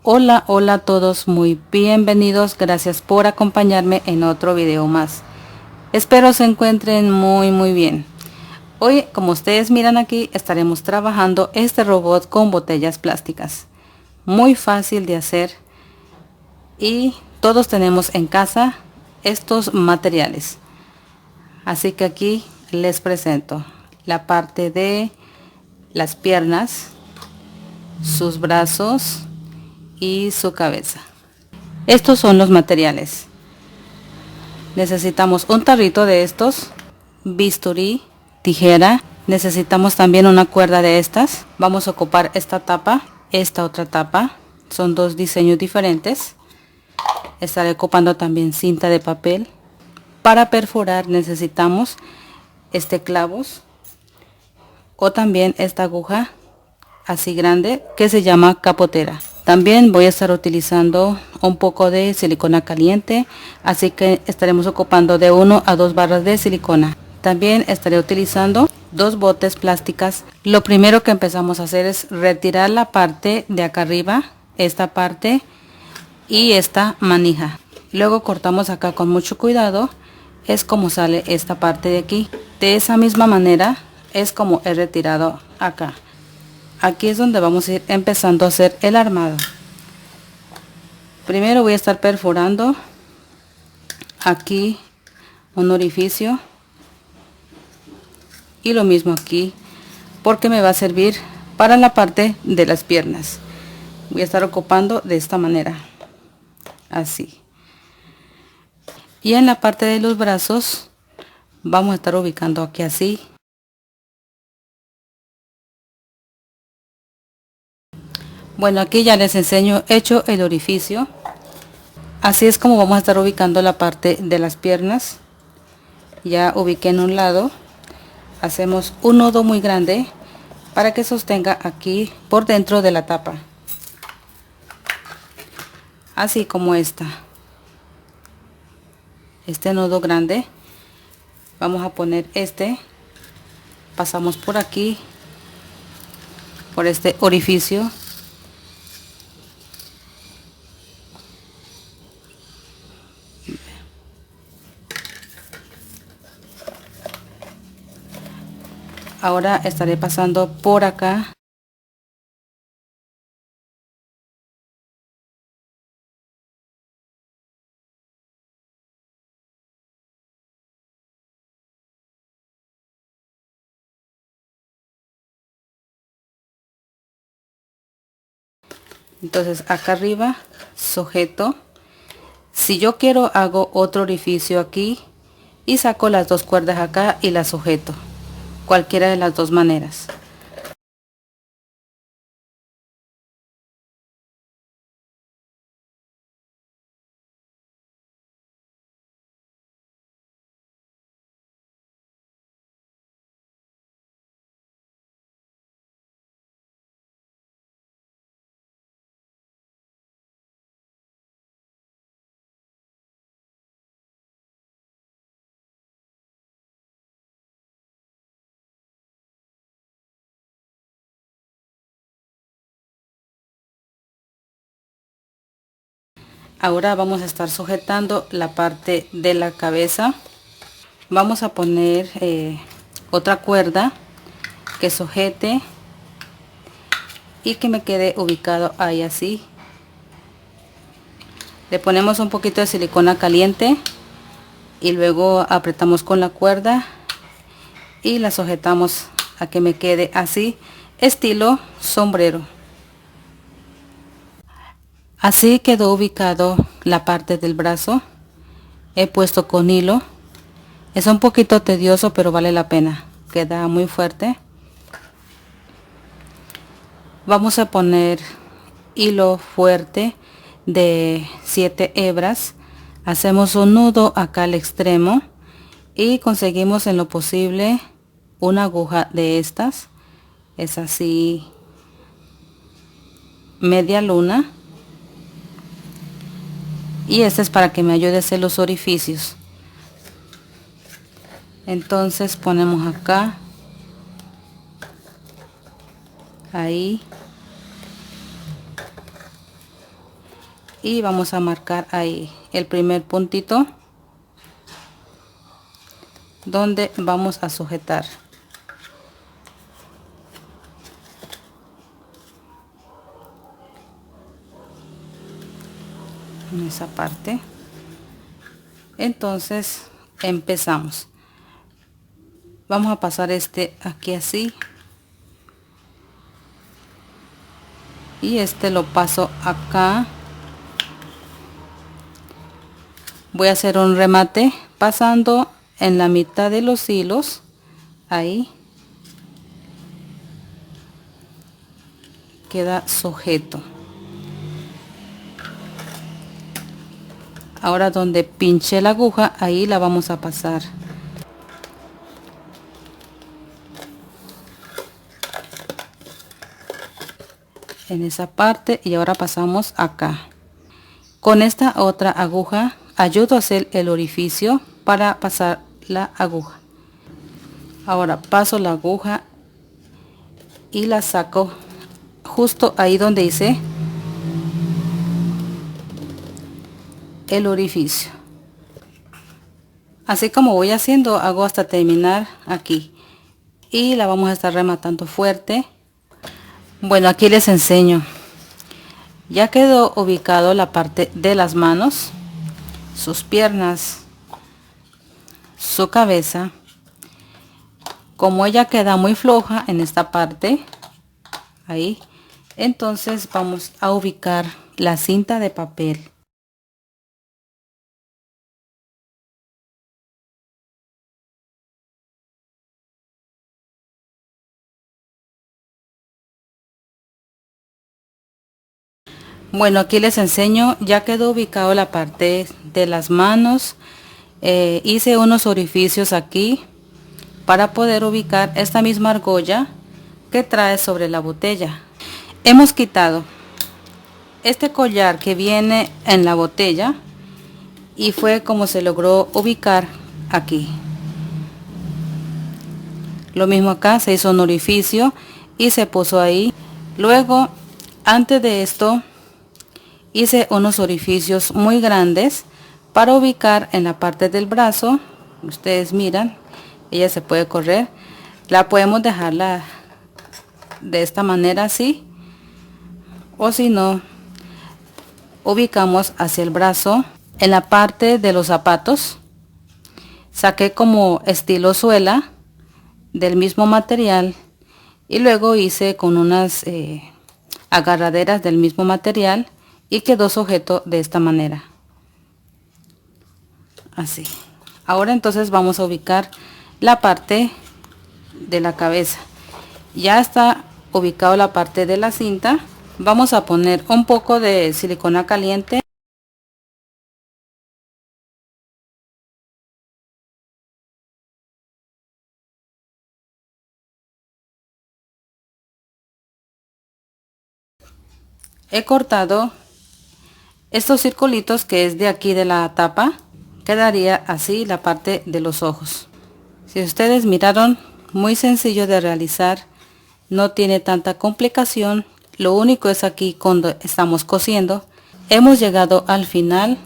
Hola, hola a todos, muy bienvenidos, gracias por acompañarme en otro video más. Espero se encuentren muy bien. Hoy, como ustedes miran aquí, estaremos trabajando este robot con botellas plásticas. Muy fácil de hacer y todos tenemos en casa estos materiales. Así que aquí les presento la parte de las piernas, sus brazos y su cabeza. Estos son los materiales. Necesitamos un tarrito de estos, bisturí, tijera. Necesitamos también una cuerda de estas. Vamos a ocupar esta tapa, esta otra tapa. Son dos diseños diferentes. Estaré ocupando también cinta de papel. Para perforar necesitamos clavos o también esta aguja así grande que se llama capotera. También voy a estar utilizando un poco de silicona caliente, así que estaremos ocupando de 1 a 2 barras de silicona. También estaré utilizando dos botes plásticas. Lo primero que empezamos a hacer es retirar la parte de acá arriba, esta parte y esta manija. Luego cortamos acá con mucho cuidado. Es como sale esta parte de aquí. De esa misma manera es como he retirado acá. Aquí es donde vamos a ir empezando a hacer el armado. Primero voy a estar perforando aquí un orificio y lo mismo aquí, porque me va a servir para la parte de las piernas. Voy a estar ocupando de esta manera, así. Y en la parte de los brazos vamos a estar ubicando aquí así. Bueno, aquí ya les enseño hecho el orificio. Así es como vamos a estar ubicando la parte de las piernas. Ya ubiqué en un lado. Hacemos un nudo muy grande para que sostenga aquí por dentro de la tapa. Así como este nudo grande. Vamos a poner pasamos por aquí, por este orificio. Ahora estaré pasando por acá. Entonces acá arriba sujeto. Si yo quiero hago otro orificio aquí y saco las dos cuerdas acá y las sujeto. Cualquiera de las dos maneras. Ahora vamos a estar sujetando la parte de la cabeza. Vamos a poner otra cuerda que sujete y que me quede ubicado ahí así. Le ponemos un poquito de silicona caliente y luego apretamos con la cuerda y la sujetamos a que me quede así, estilo sombrero. Así quedó ubicado la parte del brazo. He puesto con hilo. Es un poquito tedioso, pero vale la pena. Queda muy fuerte. Vamos a poner hilo fuerte de 7 hebras. Hacemos un nudo acá al extremo y conseguimos en lo posible una aguja de estas. Es así, media luna. Y este es para que me ayude a hacer los orificios. Entonces ponemos acá, ahí, y vamos a marcar ahí el primer puntito donde vamos a sujetar. En esa parte. Entonces empezamos. Vamos a pasar este aquí así y este lo paso acá. Voy a hacer un remate pasando en la mitad de los hilos, ahí queda sujeto. Ahora donde pinché la aguja, ahí la vamos a pasar. En esa parte y ahora pasamos acá. Con esta otra aguja ayudo a hacer el orificio para pasar la aguja. Ahora paso la aguja y la saco justo ahí donde hice el orificio. Así como voy haciendo, hago hasta terminar aquí y la vamos a estar rematando fuerte. Bueno, aquí les enseño. Ya quedó ubicado la parte de las manos, sus piernas, su cabeza. Como ella queda muy floja en esta parte, ahí, entonces vamos a ubicar la cinta de papel. Bueno, aquí les enseño, ya quedó ubicado la parte de las manos. Hice unos orificios aquí para poder ubicar esta misma argolla que trae sobre la botella. Hemos quitado este collar que viene en la botella y fue como se logró ubicar aquí. Lo mismo acá, se hizo un orificio y se puso ahí. Luego, antes de esto, hice unos orificios muy grandes para ubicar en la parte del brazo. Ustedes miran, ella se puede correr. La podemos dejarla de esta manera así, o si no, ubicamos hacia el brazo. En la parte de los zapatos saqué como estilo suela del mismo material y luego hice con unas agarraderas del mismo material y quedó sujeto de esta manera, así. Ahora entonces vamos a ubicar la parte de la cabeza. Ya está ubicado la parte de la cinta. Vamos a poner un poco de silicona caliente. He cortado estos circulitos que es de aquí de la tapa. Quedaría así la parte de los ojos. Si ustedes miraron, muy sencillo de realizar, no tiene tanta complicación. Lo único es aquí cuando estamos cosiendo. Hemos llegado al final